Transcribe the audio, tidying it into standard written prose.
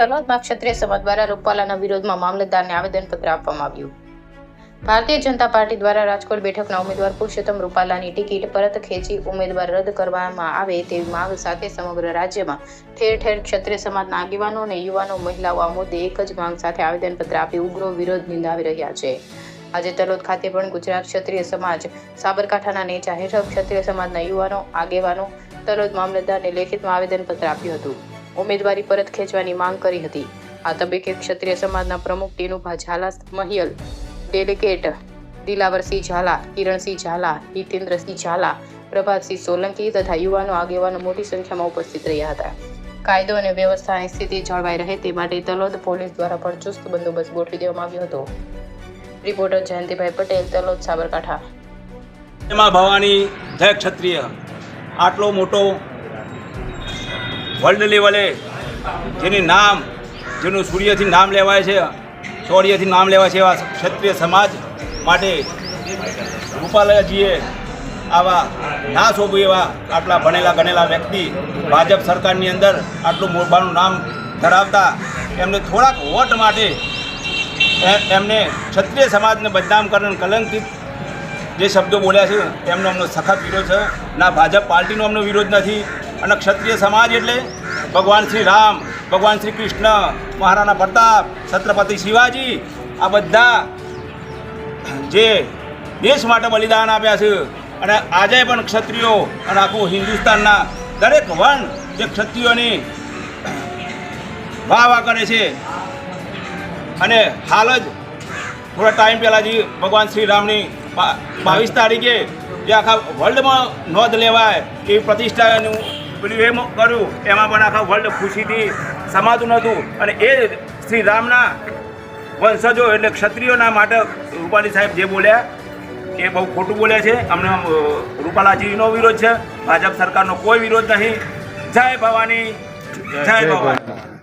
તલોદમાં ક્ષત્રિય સમાજ દ્વારા રૂપાલાના વિરોધમાં મામલતદારને આવેદનપત્ર આપવામાં આવ્યું. ભારતીય જનતા પાર્ટી દ્વારા રાજકોટ બેઠકના ઉમેદવાર પુરુષોત્તમ રૂપાલાની ટિકિટ પરત ખેંચી ઉમેદવાર રદ કરવામાં આવે તેવી માંગ સાથે સમગ્ર રાજ્યમાં ઠેર ઠેર ક્ષત્રિય સમાજના આગેવાનો અને યુવાનો મહિલાઓ આ મુદ્દે એક જ માંગ સાથે આવેદનપત્ર આપી ઉગ્ર વિરોધ નિંદાવી રહ્યા છે. આજે તલોદ ખાતે પણ ગુજરાત ક્ષત્રિય સમાજ સાબરકાંઠાના નેજા હેઠળ ક્ષત્રિય સમાજના યુવાનો આગેવાનો તલોદ મામલતદારને લેખિતમાં આવેદનપત્ર આપ્યું હતું. ઉમેદવારી પરત ખેંચવાની માંગ કરી હતી. આ તબક્કે ક્ષત્રિય સમાજના પ્રમુખ ટીનુભા ઝાલા મહિયલ, ડેલિગેટ દિલાવરસિંહ ઝાલા, કિરણસિંહ ઝાલા, હિતેન્દ્રસિંહ ઝાલા, પ્રભાતસિંહ સોલંકી તથા યુવાનો આગેવાનો મોટી સંખ્યામાં ઉપસ્થિત રહ્યા હતા. કાયદો અને વ્યવસ્થાની સ્થિતિ જળવાઈ રહે તે માટે તલોદ પોલીસ દ્વારા પણ ચુસ્ત બંદોબસ્ત ગોઠવી દેવામાં આવ્યો હતો. રિપોર્ટર જયંતિભાઈ પટેલ, તલોદ, સાબરકાંઠા. એમાં ભવાની જય ક્ષત્રિય આટલો મોટો વર્લ્ડ લેવલે જેનું સૂર્યથી નામ લેવાય છે, શૌર્યથી નામ લેવાય છે એવા ક્ષત્રિય સમાજ માટે રૂપાલાજીએ આવા ના શોભે એવા આટલા ભણેલા ગણેલા વ્યક્તિ ભાજપ સરકારની અંદર આટલું મોભાનું નામ ધરાવતા એમને થોડાક વોટ માટે એમને ક્ષત્રિય સમાજને બદનામ કરીને કલંકિત જે શબ્દો બોલ્યા છે એમનો અમને સખત વિરોધ છે. ના ભાજપ પાર્ટીનો અમને વિરોધ નથી. અને ક્ષત્રિય સમાજ એટલે ભગવાન શ્રી રામ, ભગવાન શ્રી કૃષ્ણ, મહારાણા પ્રતાપ, છત્રપતિ શિવાજી આ બધા જે દેશ માટે બલિદાન આપ્યા છે અને આજે પણ ક્ષત્રિયો અને આખું હિન્દુસ્તાનના દરેક વર્ણ જે ક્ષત્રિયોની વાહ કરે છે. અને હાલ જ થોડા ટાઈમ પહેલાં જે ભગવાન શ્રી રામની 22 તારીખે જે આખા વર્લ્ડમાં નોંધ લેવાય એવી પ્રતિષ્ઠાનું પેલું એમ કર્યું એમાં પણ આખા વર્લ્ડ ખુશીથી સમાતું નહોતું. અને એ શ્રી રામના વંશજો એટલે ક્ષત્રિયોના માટે રૂપાલી સાહેબ જે બોલ્યા એ બહુ ખોટું બોલ્યા છે. અમને રૂપાલાજીનો વિરોધ છે, ભાજપ સરકારનો કોઈ વિરોધ નહીં. જય ભવાની, જય ભવાની.